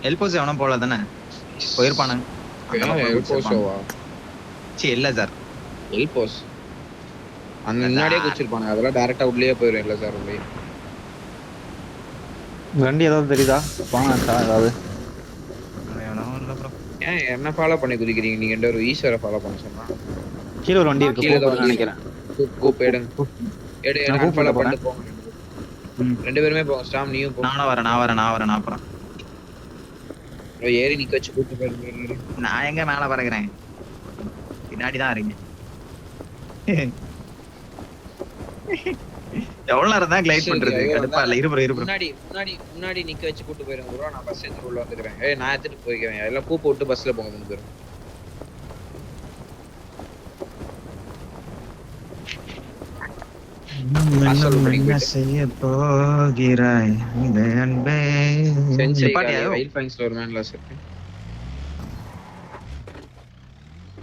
Elbows எவனும் போல தானே போயிருப்பானுங்க. எல்போஸோவா? இல்ல சார் எல்போஸ் அந்த முன்னாடியே குச்சிருப்பானுங்க. அதெல்லாம் டைரக்டா உள்ளே போயிடும். இல்ல சார் உள்ளே வண்டி ஏதாவது தெரியுதா? போனா ஏதாவது ஏன் என்ன ஃபாலோ பண்ணி குதிக்கிறீங்க நீங்க? ரெண்டு ஒரு ஈஸ்வரை ஃபாலோ பண்ண சொன்னா கீழே ஒரு வண்டி இருக்கு. கீழே தான் நினைக்கிறேன். எடுங்க நான் ஃபாலோ பண்ணிட்டு போங்க. ரெண்டு பேருமே போங்க. ஸ்டாம் நீயும் போ. நான் வரேன் அப்புறம் ஏறி நிக்க வச்சு கூட்டு போயிருங்க. நான் எங்க மேல பறக்குறேன், பின்னாடி தான் இருக்கேன். எவ்வளவு நேரம் தான் கிளைட் பண்றது? கடுப்பா இல்ல. இருபுறம் முன்னாடி நிக்க வச்சு கூட்டு போயிருங்க ப்ரோ. நான் பஸ் எடுத்து உள்ள வந்துக்கிறேன். நான் எடுத்துட்டு போய்க்கிறேன். எல்லாம் கூப்பு விட்டு பஸ்ல போங்க. மூணு பேரும் என்ன செய்ய போகிறாய் இந்த அன்பே? வைல்ட் ஃபைன்ஸ்ல ஒரு மேன்லாஸ் இருக்கு.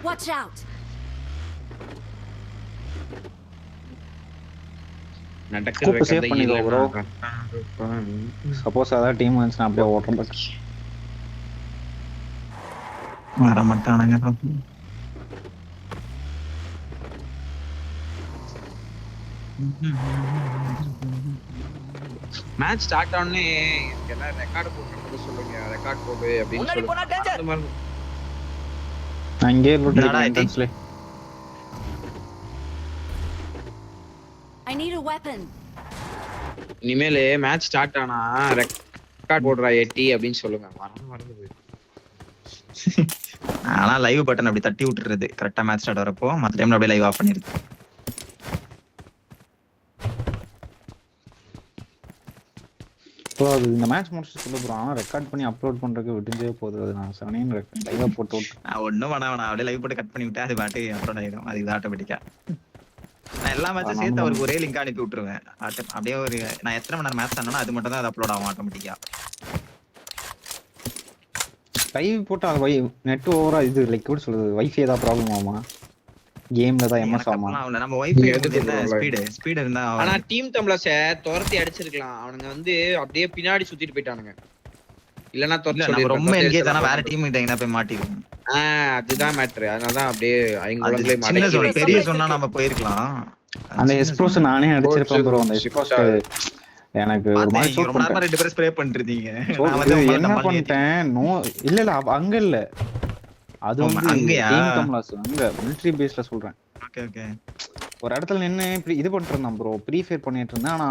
Watch out. நடக்குது சேவ் பண்ணிக்கோ ப்ரோ. சப்போஸ் அத டீம் வந்துச்சுனா அப்படியே ஓட்றோம். பக்கி வர மாட்டானுங்க. மேட்ச் ஸ்டார்ட் ஆனே எல்லாம் ரெக்கார்ட் போட்டு சொல்லுங்க. ரெக்கார்ட் போடு அப்படினு சொல்லுங்க. அங்கே லூட் என்ட்ரன்ஸ்ல I need a weapon. இனிமேல் மேட்ச் ஸ்டார்ட் ஆனா ரெக்கார்ட் போடுறா ஏடி அப்படினு சொல்லுங்க. மறந்து போய் ஆனா லைவ் பட்டன் அப்படி தட்டி விட்டுறது கரெக்ட்டா மேட்ச் ஸ்டார்ட் வரப்போ. மத்த டைம்ல அப்படியே லைவ் ஆஃப் பண்ணிருது. ப்ரோ அது இந்த மேட்ச் முடிச்சு சொல்ல ப்ரோ. ஆனா ரெக்கார்ட் பண்ணி அப்லோட் பண்றதுக்கு விட்டுஞ்சே போகுது. அது நான் சனேன் லைவா போட்டு விட்டு நான் ஒண்ணும் வேணாம். அப்படியே லைவ் போட்டு கட் பண்ணி விட்டா அது பாட்டு அப்லோட் ஆயிடும். அது இது ஆட்டோமேட்டிக்கா. நான் எல்லா மேட்சும் சேர்த்து அவருக்கு ஒரே லிங்க் அனுப்பி விட்டுருவேன். அப்படியே ஒரு நான் எத்தனை மணி நேரம் மேட்ச் ஆனாலும் அது மட்டும் தான் அது அப்லோட் ஆகும் ஆட்டோமேட்டிக்கா. லைவ் போட்டா நெட் ஓவரா இது லைக் எப்படி சொல்றது, வைஃபை ஏதாவது ப்ராப்ளம் ஆகுமா? கேம்ல தான் எம்எஸ் ஆமா. நம்ம வைஃபை என்ன ஸ்பீடு இருந்தா. ஆனா டீம் தம்ளஸ துரத்தி அடிச்சிருக்கலாம். அவனுங்க வந்து அப்படியே பின்னாடி சுத்திட்டு போயிட்டானுங்க. இல்லனா துரத்தி சொல்லி ரொம்ப என்கேஜ் ஆனா வேற டீம் கிட்ட எங்கனா போய் மாட்டிரும். அதுதான் மேட்டர். அதனால தான் அப்படியே ஐங்கோலங்களே மாட்டி. பெரிய சொன்னா நம்ம போயிருக்கலாம். அந்த எக்ஸ்ப்ளோஷன் நானே அடிச்சிருப்பேன் ப்ரோ. அந்த எக்ஸ்ப்ளோஷன் எனக்கு ஒரு மாதிரி ஷூட் பண்ணேன். ரெண்டு பேரும் ஸ்ப்ரே பண்ணிட்டீங்க. நான் வந்து என்ன பண்ணிட்டேன்? நோ இல்ல அங்க இல்ல. அது வந்து டீம் கம்லாஸ் அங்க மிலிட்டரி பேஸ்ல சொல்றேன். Okay okay. ஒரு இடத்துல நின்னு இது பண்ணிட்டு இருந்தான் ப்ரோ. ப்ரீ ஃபயர் பண்ணிட்டு இருந்தான். ஆனா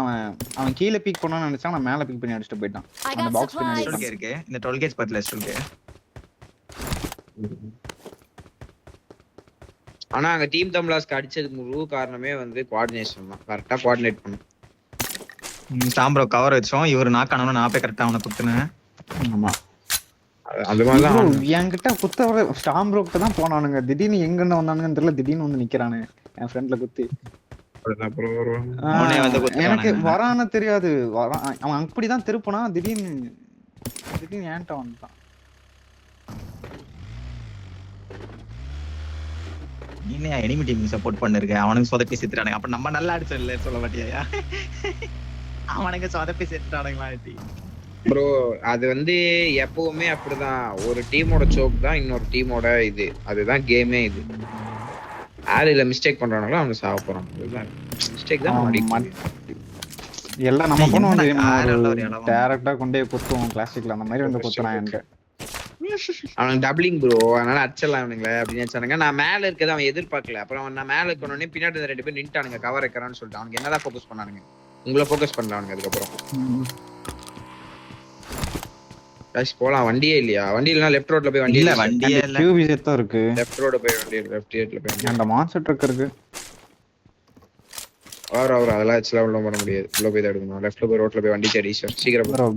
அவன் கீழ பீக் பண்ணான்னு நினைச்சான். நான் மேல பீக் பண்ணி அடிச்சிட்டு போயிட்டான். அந்த பாக்ஸ் பின்னாடி இருக்கு. இந்த 12 கேஜ் பத்தல இருக்கு. ஆனா அங்க டீம் தம்லாஸ்க்கு அடிச்சதுக்கு முழு காரணமே வந்து கோஆர்டினேஷன் தான். கரெக்ட்டா கோஆர்டினேட் பண்ணு. ஸ்டாம் ப்ரோ கவர் வச்சோம். இவர் நாக் ஆனவன நான் போய் கரெக்ட்டா அவனை குத்துனேன். ஆமா அது மாதிரி தான் என்கிட்ட குத்தவர ஸ்டாம் ப்ரோ கிட்ட தான் போனானுங்க. திடீர்னு எங்க இருந்து வந்தானுங்கன்னு தெரியல. திடீர்னு வந்து நிக்கிறானே என் ஃப்ரெண்ட்ல குத்தி. எனக்கு வரான்னு தெரியாது. அவன் அப்படிதான் திருப்பினா திடீர்னு ஏன்ட்ட வந்துட்டான். நீனே எனிமி டீம் சப்போர்ட் பண்ணிருக்க. அவனுக்கு சொதப்பி செத்துறானுங்க. அப்ப நம்ம நல்லா அடிச்சோம் இல்ல சொல்ல மாட்டியா? அவனுக்கு சொதப்பி செத்துறானுங்களா ப்ரோ? அது வந்து எப்பவுமே அப்படிதான். ஒரு டீமோட சோக் தான் இன்னொரு டீமோட இது. அதுதான் கேமே. இது யாரு இல்ல மிஸ்டேக் பண்றாங்களோ அவங்க சாவ போறாங்க. இதுதான் மிஸ்டேக் தான். எல்லாம் நம்ம பண்ணுவோம். டைரக்டா கொண்டே குத்துவோம். கிளாசிக்ல அந்த மாதிரி வந்து குத்துறான் என்கிட்ட. அவனுக்கு டபுளிங் ப்ரோ. அதனால அடிச்சிடலாம் அவனுங்களே அப்படின்னு நினைச்சானுங்க. நான் மேல இருக்கிறத அவன் எதிர்பார்க்கல. அப்புறம் நான் மேல இருக்கணும்னே பின்னாடி ரெண்டு பேர் நின்ட்டானுங்க கவர் வைக்கிறான்னு சொல்லிட்டு. அவனுக்கு என்னதான் ஃபோக்கஸ் பண்ணானுங்க? உங்களை ஃபோக்கஸ் பண்ணானுங்க. அதுக்கப்புறம் போலாம். வண்டியே இல்லையா? வண்டி இல்லனா லெஃப்ட் ரோட்ல போய் வண்டி இல்ல. வண்டியே இல்ல. கியூபி செத்தா இருக்கு. லெஃப்ட் ரோட்ல போய் வண்டி லெஃப்ட் ரோட்ல போய் அந்த மான்ஸ்டர் ட்ரக் இருக்கு. அவர் அதெல்லாம் எக்ஸ்ட்ரா உள்ள பண்ண முடியாது. உள்ள போய் தான் எடுக்கணும். லெஃப்ட்ல போய் ரோட்ல போய் வண்டி தேடி சீக்கிரம் ப்ரோ.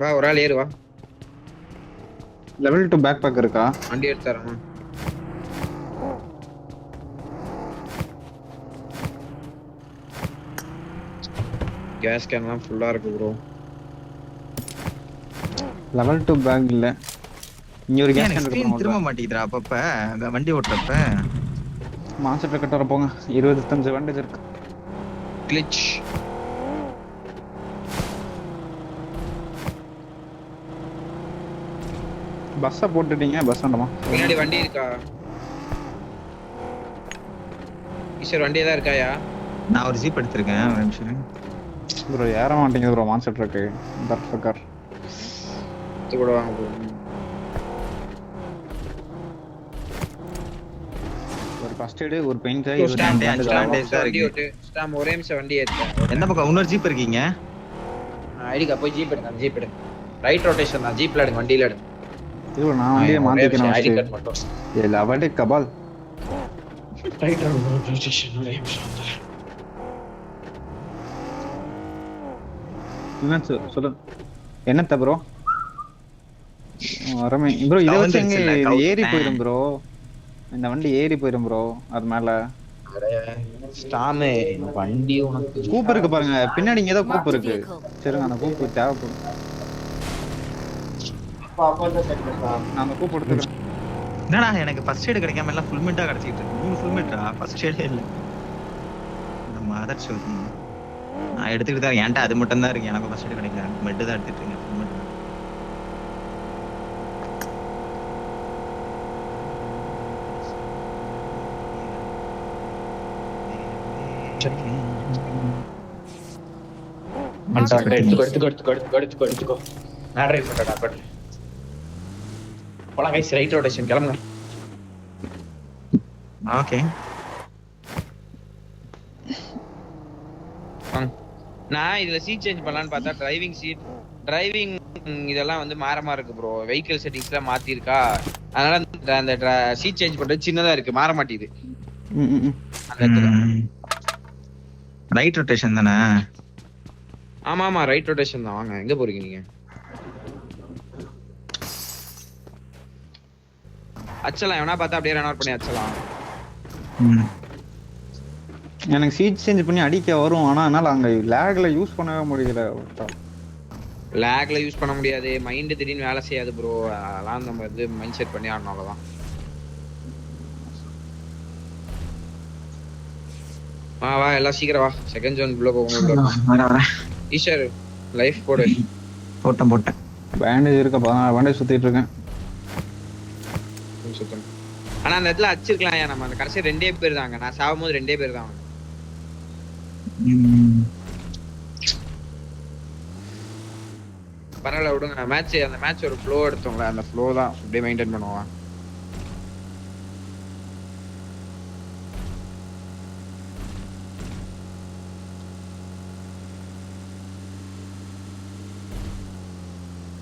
வா ஒரு ஆள் ஏறு வா. லெவல் 2 பேக் பேக் இருக்கா? வண்டி எடுத்துறேன். கேஸ் கேன்லாம் ஃபுல்லா இருக்கு ப்ரோ. லெவல் 2 பேக் இல்ல. இங்க ஒரு கேஸ் கேன் இருக்கு. திரும்ப மாட்டீங்கடா அப்பப்ப வண்டி ஓட்டறப்ப. மான்ஸ்டர் ட்ரக் வர போங்க. 25% இருக்கு. கிளிட்ச் பஸ்ஸை போட்டுட்டீங்க, பஸ் வேண்டாமா? பின்னாடி வண்டி இருக்கா? ஈஸ்வர் வண்டி தான் இருக்காயா? நான் ஒரு ஜீப் எடுத்திருக்கேன், ஒரு நிமிஷம். ப்ரோ ஏற மாட்டேங்குது ப்ரோ, மான்செட் இருக்கு. தர்ஃபக்கர் இது கூட வாங்க ப்ரோ. ஒரு ஃபர்ஸ்ட் எய்ட், ஒரு பெயிண்ட், stand, வண்டி ஓட்டு. ஸ்டாம் ஒரே நிமிஷம் வண்டி ஏத்துறேன். என்ன பக்கம் இன்னொரு ஜீப் இருக்கீங்க? ஐடிக்கா போய் ஜீப் எடுங்க, ஜீப் எடுங்க. ரைட் ரொட்டேஷன் தான், ஜீப்ல எடுங்க, வண்டியில எடுங்க. இது நான் வண்டியை மாத்திக்கிறேன். ஐடி கார்டு மட்டும். இல்ல அவடே கபால். ரைட் ரொட்டேஷன் ஒரே நிமிஷம். என்ன சொல்லு, என்னத்த ப்ரோ? வரமே ப்ரோ, இத வச்சு எங்க ஏறி போயிடும் ப்ரோ. இந்த வண்டி ஏறி போயிடும் ப்ரோ அது மேல. ஸ்டாம் வண்டி உனக்கு கூப் இருக்கு பாருங்க பின்னாடி, இங்க ஏதோ கூப் இருக்கு. சரிங்க, அந்த கூப் தேவைப்படும். நான் அந்த கூப் எடுத்துக்கிறேன். என்னடா எனக்கு ஃபர்ஸ்ட் எய்ட் கிடைக்காம எல்லாம் ஃபுல் மிட்டா கிடைச்சிட்டு இருக்கு. 3 ஃபுல் மிட்டா, ஃபர்ஸ்ட் எய்டே இல்ல. இந்த மதர் சோதி நான் எடுத்துக்கிட்டு தான், ஏன்டா அது மட்டும் தான் இருக்கு. எனக்கு ஃபர்ஸ்ட் எய்ட் கிடைக்கல, மெட் தான் எடுத்துட்டு இருக்கேன். full med. எடுத்துக்கோ. நான் டிரைவ் பண்றேன். பட் போலாம் கைஸ், ரைட் ரொட்டேஷன் கிளம்புங்க. ஓகே. நான் இதுல சீட் சேஞ்ச் பண்ணலாம்னு பார்த்தா டிரைவிங் இதெல்லாம் வந்து மாறமா இருக்கு ப்ரோ. வெஹிக்கிள் செட்டிங்ஸ்லாம் மாத்தி இருக்கா, அதனால அந்த சீட் சேஞ்ச் பண்றது சின்னதா இருக்கு, மாற மாட்டேங்குது. அந்த இடத்துல ரைட் ரொட்டேஷன் தானே? ஆமா ஆமா ரைட் ரொட்டேஷன் தான். வாங்க, எங்க போறீங்க நீங்க? அச்சலாம் எவனா பார்த்தா அப்படியே ரன் அவுட் பண்ணி அச்சலாம். எனக்கு சீட் சேஞ்ச் பண்ணி அடிக்க வரும், ஆனா என்னால அங்க லேக்ல யூஸ் பண்ணவே முடியல. லேக்ல யூஸ் பண்ண முடியாது, மைண்ட் திடீர்னு வேலை செய்யாது ப்ரோ. அதெல்லாம் நம்ம வந்து மைண்ட் செட் பண்ணி ஆடணும், அவ்வளவுதான். வா எல்லாம் சீக்கிரம் வா, செகண்ட் ஜோன் உள்ள போவோம். ஈஸ்வர் லைஃப் போடு. போட்டேன். பேண்டேஜ் இருக்க, பேண்டேஜ் சுத்திட்டு இருக்கேன். சுத்தம். ஆனா அந்த இடத்துல அடிச்சிருக்கலாம். நம்ம அந்த கடைசி 2 பேர் தாங்க, நான் சாவும் போது 2 பேர் தான். பரவாயில்ல விடுங்க, அந்த மேட்ச் ஒரு ஃப்ளோ எடுத்தோம்ல, அந்த ஃப்ளோ தான் அப்படியே மெயின்டைன் பண்ணுவோம்.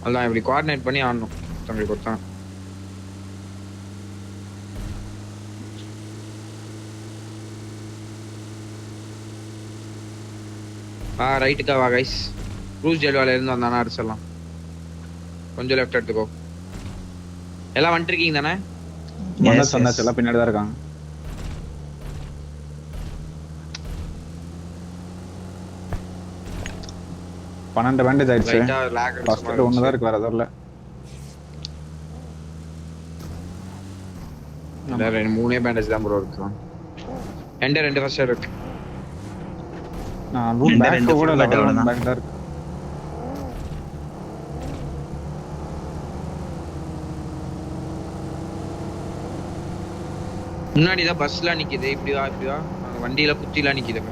அதான் இப்படி கோஆர்டினேட் பண்ணி ஆடணும் தங்களுக்கு கொடுத்தான். ரைட்டுக்கா வா கைஸ். க்ரூஸ் ஜெல்வால இருந்து வந்தானா அடிச்சிடலாம். கொஞ்சம் லெஃப்ட் எடுத்துக்கோ. எல்லாம் வந்துருக்கீங்க தானே? எல்லாம் பின்னாடி தான் இருக்காங்க. பன்னெண்டு பேண்டேஜ் ஆயிடுச்சு. ஃபர்ஸ்ட் ஒன்னு தான் இருக்கு, வேற எதுவும் இல்ல. இல்ல 3 பேண்டேஜ் தான் ப்ரோ இருக்கு. என்ட 2 ஃபர்ஸ்ட் இருக்கு. நான் ரூட் பேக் கூட லெவல் பேக் தான் இருக்கு. முன்னாடி தான் பஸ்லாம் நிக்குது. இப்படி வா அந்த வண்டியில குத்திலாம் நிக்குது.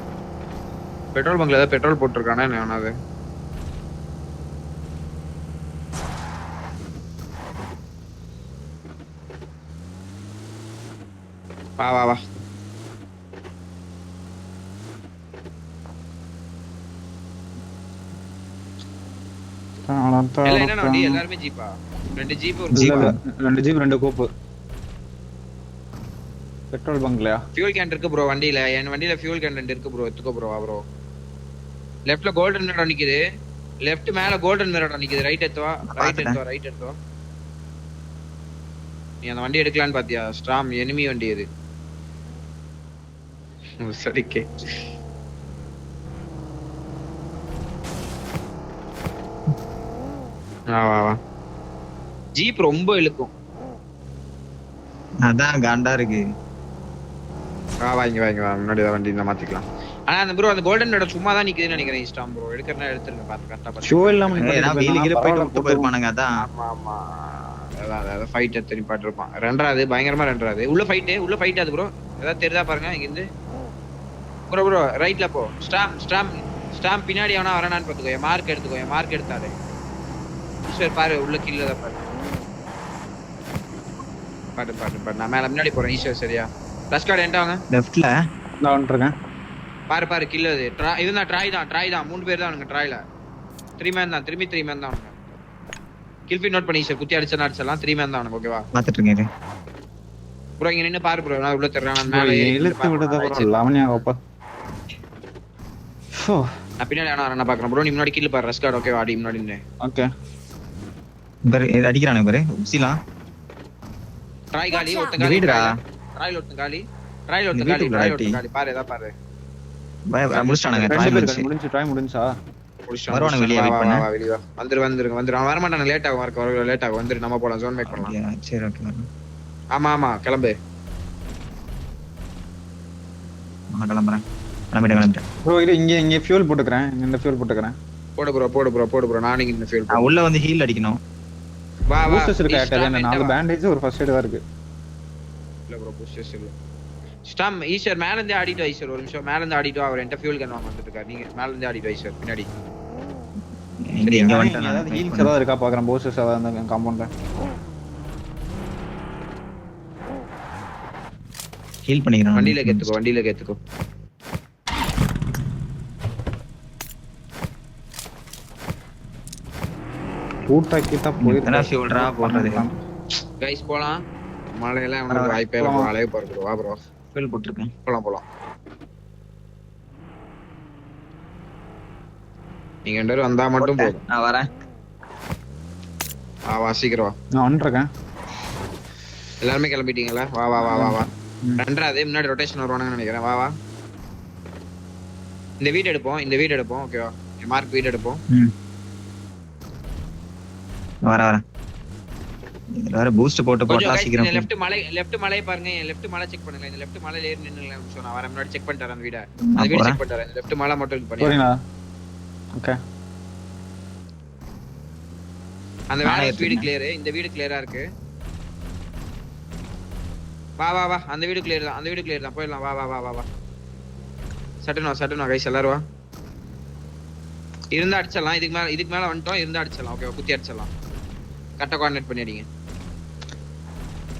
பெட்ரோல் பங்க்ல ஏதாவது பெட்ரோல் போட்டுருக்கானே நானாவது. வா என்ன வண்டி? எல்லாருமே ஜீப்பா? 2 ஜீப் ஒரு ஜீப். 2 ஜீப் 2 கோப்பு. பெட்ரோல் பங்க்லயா? ஃபியூல் கேன் இருக்கு ப்ரோ வண்டியில. என் வண்டியில ஃபியூல் கேன் 2 இருக்கு ப்ரோ. எடுத்துக்கோ ப்ரோ. வா ப்ரோ. லெஃப்ட்ல கோல்டன் மிரர் நிக்குது. லெஃப்ட் மேல கோல்டன் மிரர் நிக்குது. ரைட் எடுத்து வா. நீ அந்த வண்டி எடுக்கலான்னு பாத்தியா? ஸ்ட்ராம் எனிமி வண்டி அது. சரிக்கே. வா. ஜீப் ரொம்ப இழுக்கும். அதான் காண்டா இருக்கு. வாங்க முன்னாடி வண்டி இந்த மாத்திக்கலாம். ஆனா அந்த ப்ரோ அந்த கோல்டன் ரோட சும்மா தான் நிக்குதுன்னு நினைக்கிறேன். ஸ்டாம் ப்ரோ எடுக்கறனா எடுத்துருங்க. பாத்து கரெக்ட்டா பாத்து. ஷோ இல்லாம ஏதா வீலிகில போயிட்டு விட்டு போயிருப்பானுங்க. அதான் ஆமா அதான் ஃபைட் எத்தனை பாட்டு இருப்பான். ரெண்டாவது பயங்கரமா ரெண்டாவது. உள்ள ஃபைட் அது ப்ரோ. ஏதாவது தெரியுதா பாருங்க இங்க இருந்து. ப்ரோ ரைட்ல போ. ஸ்டாம் பின்னாடி அவனா வரானான்னு பாத்துக்கோ. மார்க் எடுத்தாரு. ஈஸ்வர் பாரு உள்ள கீழ தான் பாரு. பாட்டு. நான் மேல முன்னாடி போறேன் ஈஸ்வர் சரியா. ரஷ் கார்டு என்ட வாங்க. லெஃப்ட்ல நான் வந்துருக்கேன். பாரு கீழ இது. இதுதான் ட்ராய் தான். 3 பேர் தான் அவனுங்க ட்ராய்ல. 3 மேன் தான். திரும்பி 3 மேன் தான் அவனுங்க. கில்ஃபி நோட் பண்ணி ஈஸ்வர். குத்தி அடிச்சலாம் 3 மேன் தான் அவனுங்க ஓகேவா. பாத்துட்டு இருக்கேன் ப்ரோ இங்க நின்னு பாரு ப்ரோ. நான் உள்ள தெர்றான். நான் மேல இழுத்து விடுதா ப்ரோ. லவனியா கோப்பா. நான் பின்னாடி நான் பாக்குறேன் ப்ரோ. நீ முன்னாடி கீழ பாரு ரஷ் கார்டு ஓகேவா. அடி முன்னாடி நின்னு. ஓகே. இது அடிக்கிறானே பாரு. உசிலாம் ட்ராய் காலி ஒருத்த இந்த காலி. வீடுடா. ட்ராய்ல ஒருத்த காலி. பாரு ஏதா பாரு. முடிச்சிட்டானுங்க. ட்ரை முடிச்சு. ட்ரை முடிஞ்சா வருவானுங்க வெளிய வெயிட் பண்ணு. வெளிய வா. வந்துரு. அவன் வர மாட்டான். லேட் ஆகும். வந்துரு நம்ம போலாம். ஜோன் மேக் பண்ணலாம். சரி ஓகே. ஆமா கிளம்பு. நான் கிளம்பிட்டேன். ப்ரோ இங்க ஃபியூல் போட்டுக்கறேன். இந்த ஃபியூல் போட்டுக்கறேன். போடு ப்ரோ. நான் இங்க இந்த ஃபீல் நான் உள்ள வந்து ஹீல் அடிக்கணும். வா பூஸ்டர்ஸ் இருக்கா? என்ன 4 பேண்டேஜ் ஒரு ஃபர்ஸ்ட் எய்ட் தான் இருக்கு. இல்ல ப்ரோ பூஸ்டர்ஸ் இல்ல. ஸ்டாம் ஈஸ்வர் மேல இருந்து ஆடிட்டு ஈஸ்வர். ஒரு நிமிஷம் மேல இருந்து ஆடிட்டு அவர் என்கிட்ட ஃபியூல் கன் வாங்க வந்துட்டு இருக்காரு. நீங்க மேல இருந்து ஆடிட்டு ஈஸ்வர் பின்னாடி. இங்க ஏதாவது வந்துட்டேன். ஹீல்ஸ் ஏதாவது இருக்கா பாக்குறேன். பூஸ்டர்ஸ் ஏதாவது அந்த காம்பவுண்ட்ல. ஹீல் பண்ணிக்கிறேன். வண்டியில கேத்துக்கோ. கூட்டா எத்தனை ஃபியூல்ரா போடுறது? கைஸ் போலாம். மழையெல்லாம் உங்களுக்கு வாய்ப்பே இல்ல ப்ரோ. அலைய போறது வா ப்ரோ. ஃபியூல் போட்டுருக்கேன். போலாம். நீங்க ரெண்டு பேரும் வந்தா மட்டும் போதும். நான் வரேன். வா சீக்கிரம் வா. நான் வந்துட்டேன். எல்லாரும் கிளம்பிட்டீங்களா? வா. ரெண்டாவது முன்னாடி ரொட்டேஷன் வருவானுன்னு நினைக்கிறேன். வா. இந்த வீடு எடுப்போம். ஓகேவா. மார்க் வீடு எடுப்போம். வரேன். இதுல வேற பூஸ்ட் போட்டா சீக்கிரம். லெஃப்ட் மலை பாருங்க. லெஃப்ட் மலை செக் பண்ணுங்க. இந்த லெஃப்ட் மலையில ஏறி நின்னுங்க. நான் வரேன் முன்னாடி செக் பண்ணிட்டு வரேன் வீட. அந்த வீடு செக் பண்ணிட்டு வரேன். லெஃப்ட் மலை மட்டும் இது பண்ணி. சரிங்களா? ஓகே. அந்த வீடு கிளியர். இந்த வீடு கிளியரா இருக்கு. வா. அந்த வீடு கிளியர் தான். போயிடலாம். வா. சட்டனா கைஸ் எல்லாரும் வா. இருந்தா அடிச்சலாம். இதுக்கு மேல வந்துட்டோம். இருந்தா அடிச்சலாம். ஓகே குத்தி அடிச்சலாம். கரெக்டா கோஆர்டினேட் பண்ணி அடிங்க.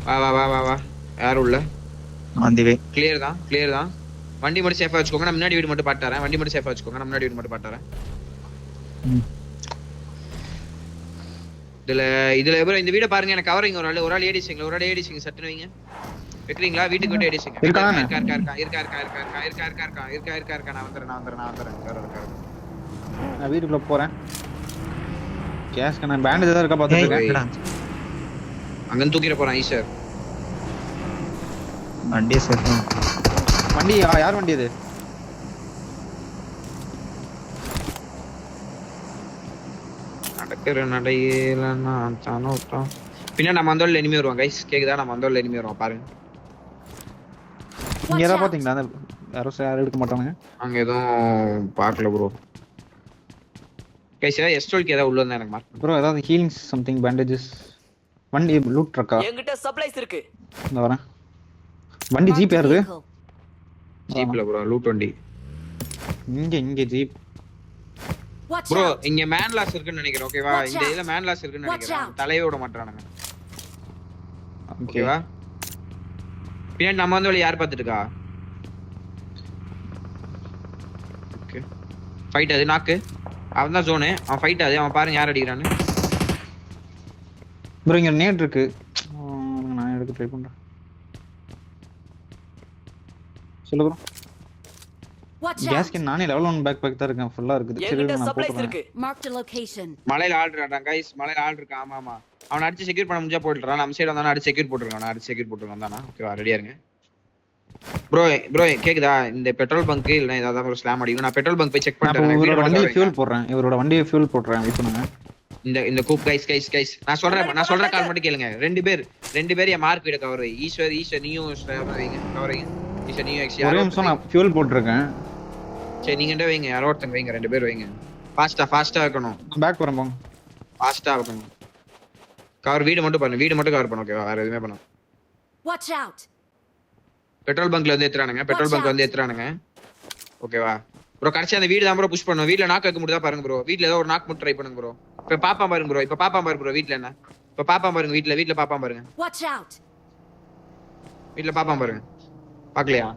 வா. யாரும் உள்ள ஆன் தி வே. கிளியர் தான். வண்டி மட்டும் சேஃபா வச்சுக்கோங்க. நான் முன்னாடி வீடு மட்டும் பாட்டாரேன். இதுல எவ்வளவு இந்த வீட பாருங்க. எனக்கு கவரிங் ஒரு ஆள் ஏடிசிங்க சட்டுன்னு வைங்க. வைக்கிறீங்களா? வீட்டுக்கு விட்டு ஏடிசிங்க. இருக்கா. நான் வந்துறேன். நான் வீட்டுக்குள்ள போறேன். கேஸ் நான் பேண்டேஜ் தான் இருக்கா பாத்துட்டு இருக்கேன். அங்க தூக்கிர போறான் ஈஸ்வர். வண்டியை சேர்த்து. வண்டி யார் வண்டி இது? நடக்கிற நடையில நான் தானோட்டா. பின்ன நம்ம அந்தோல்ல எனிமி வருவாங்க गाइस. கேக்குதா? நம்ம அந்தோல்ல எனிமி வருவாங்க பாருங்க. இங்க ஏதா பாத்தீங்களா? அந்த யாரும் எடுக்க மாட்டானுங்க. அங்க எதுவும் பார்க்கல ப்ரோ. गाइस எஸ்டோல்க்கு ஏதா உள்ள இருந்தா எனக்கு மார்க் ப்ரோ. ஏதாவது ஹீலிங்ஸ் சம்திங் பேண்டேஜஸ். வண்டி லூட் ட்ரக்கா? என்கிட்ட சப்ளைஸ் இருக்கு. இந்த வரேன். வண்டி ஜீப் யாருது? ஜீப்ல ப்ரோ. லூட் வண்டி. இங்க ஜீப். ப்ரோ இங்க மேன் லாஸ் இருக்குன்னு நினைக்கிறேன். ஓகேவா. இந்த இதுல மேன் லாஸ் இருக்குன்னு நினைக்கிறேன். தலைய விட மாட்டானுங்க. ஓகேவா. பின்னாடி நம்ம வந்து யார் பாத்துட்டு இருக்கா? ஓகே ஃபைட் அது நாக்கு. அவன் தான் ஜோனு. அவன் ஃபைட் அது. அவன் பாருங்க யார் அடிக்கிறான்னு. ப்ரோ இங்க நேட் இருக்கு. நான் எடுக்க ட்ரை பண்றேன். சொல்லு ப்ரோ. கேஸ் கேன் நானே லெவல் 1 பேக் தான் இருக்கேன். ஃபுல்லா இருக்குது. சரி என்கிட்ட நான் சப்ளைஸ் போறேன். இருக்கு. Marked a location. மலையில ஆள் இருக்கான் गाइस. மலையில ஆள் இருக்கு. ஆமா. அவன் அடிச்சு செக்யூர் பண்ண முடிஞ்சா போயிடுறான். நம்ம சைடு வந்தானா அடிச்சு செக்யூர் போட்டுருக்கான். வந்தானா ஓகேவா. ரெடியா இருங்க ப்ரோ. கேக்குதா? இந்த பெட்ரோல் பங்க் இல்ல ஏதாவது ஒரு ஸ்லாம் அடிக்கும். நான் பெட்ரோல் பங்க் போய் செக் பண்றேன். இவரோட வண்டியை ஃபியூல் போடுறேன். வெயிட் பண்ணுங்க. இந்த கூப் गाइस. நான் சொல்ற கால் மட்டும் கேளுங்க. ரெண்டு பேர் என் மார்க் வீட கவர் வை. ஈஸ்வர் நீயும் கவர் வைங்க. ஈஸ்வர் நீயும் எக்ஸ். ஒரே நிமிஷம் நான் ஃபியூல் போட்டுருக்கேன். சரி நீங்க வைங்க. யாரோ ஒருத்தங்க வைங்க. ரெண்டு பேர் வைங்க. ஃபாஸ்டா வைக்கணும். நான் பேக் போறேன் போங்க. ஃபாஸ்டா வைக்கணும். கவர் வீடு மட்டும் கவர் பண்ணு ஓகேவா? வேற எதுவுமே பண்ண. Watch out. பெட்ரோல் பங்க்ல வந்து ஏத்துறானுங்க. ஓகேவா ப்ரோ? கடைசி அந்த வீடு தான் ப்ரோ புஷ் பண்ணும். வீட்ல நாக் வைக்க முடியுதா பாருங்க ப்ரோ. வீட்ல ஏதோ ஒரு நாக் மட்டும் ட்ரை பண்ணுங்க ப்ரோ. இப்ப பாப்பான் பாருங்க ப்ரோ. வீட்ல என்ன? இப்ப பாப்பான் பாருங்க. வீட்ல பாப்பான் பாருங்க. Watch out. வீட்ல பாப்பான் பாருங்க. பாக்கலையா?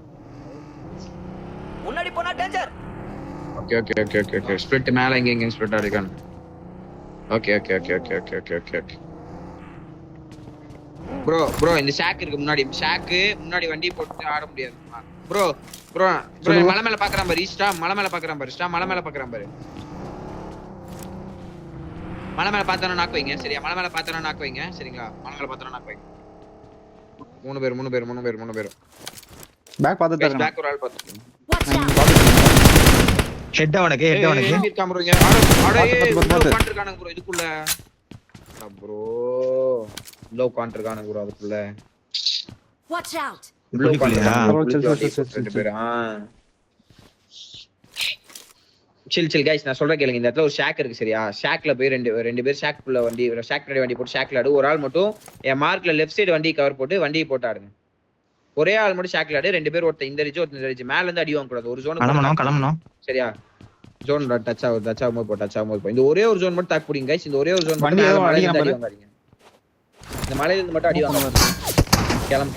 முன்னாடி போனா டேஞ்சர். ஓகே. ஸ்ப்ளிட் மேல எங்க ஸ்ப்ளிட் ஆடிக்கானு. ஓகே. ப்ரோ இந்த ஷாக் இருக்கு முன்னாடி வண்டி போட்டு ஆட முடியாது ப்ரோ. மலை மேல பாக்குறான் பாரு. மலை மேல பாக்குறான் பாரு. மலை மேல பார்த்தானே நாக்கு வைங்க. சரியா? மலை மேல பார்த்தானே நாக்கு வைங்க. சரிங்களா? மலை மேல பார்த்தானே நாக்கு வைங்க. 3 பேர். பேக் பார்த்துட்டு இருக்கேன். பேக் ஒரு ஆள் பாத்து. Watch out. ஹெட் அவனுக்கு இருக்கான் ப்ரோ. இங்க உட்கார்ந்திருக்கானுங்க ப்ரோ இதுக்குள்ள. ப்ரோ லோ உட்கார்ந்திருக்கானுங்க ப்ரோ அதுக்குள்ள. Watch out. சில் கைஸ், நான் சொல்ற கேளுங்க. இந்த இடத்துல ஒரு ஷாக் இருக்கு சரியா? ஷாக்ல போய் ரெண்டு பேர் ஷாக்ல வண்டி போட்டு ஷாக்ல ஆடு. ஒரு ஆள் மட்டும் என் மார்க்ல லெஃப்ட் சைடு வண்டி கவர் போட்டு வண்டியை போட்டு ஆடுங்க. ஒரே ஆள் மட்டும் ஷாக்ல ஆடு. 2 பேர் ஒருத்தர் இந்த ரிட்ஜ் மேல இருந்து அடி வாங்க கூடாது. ஒரு ஜோன் கிளம்பணும். சரியா? ஜோன் டச் ஆகும் போது இந்த ஒரே ஒரு ஜோன் மட்டும் தாக்கு பிடிங்க கைஸ். இந்த ஒரே ஒரு ஜோன் வண்டி மட்டும் அடி வாங்காதீங்க. இந்த மலையில இருந்து மட்டும் அடி வாங்க. கிளம்பு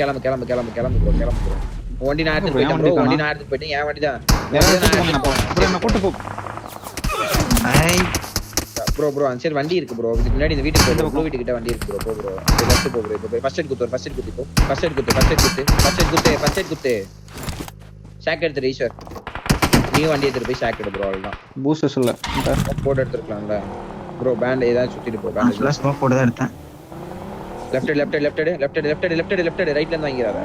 ப்ரோ. வண்டி நான் எடுத்துட்டு போயிட்டேன். என் வண்டி தான் கூட்டு போ ப்ரோ. அந்த சைடு வண்டி இருக்கு ப்ரோ. இதுக்கு முன்னாடி இந்த வீட்டுக்கு ப்ளூ வீட்டு கிட்ட வண்டி இருக்கு ப்ரோ. ப்ரோ லெஃப்ட் போ ப்ரோ. இப்போ ஃபர்ஸ்ட் எய்ட் குத்து. ஷாக் எடுத்து ஈஸ்வர். நீ வண்டி எடுத்து போய் ஷாக் எடு ப்ரோ. அவ்வளவுதான். பூஸ்டர்ஸ் இல்ல போட் எடுத்துக்கலாம்ல ப்ரோ. பேண்ட் ஏதாவது சுத்திட்டு போ. பேண்ட் ஃபுல்லா ஸ்மோக் போட்டு தான் எடுத்தேன். லெஃப்ட் ரைட்ல இருந்து வாங்கிறாத.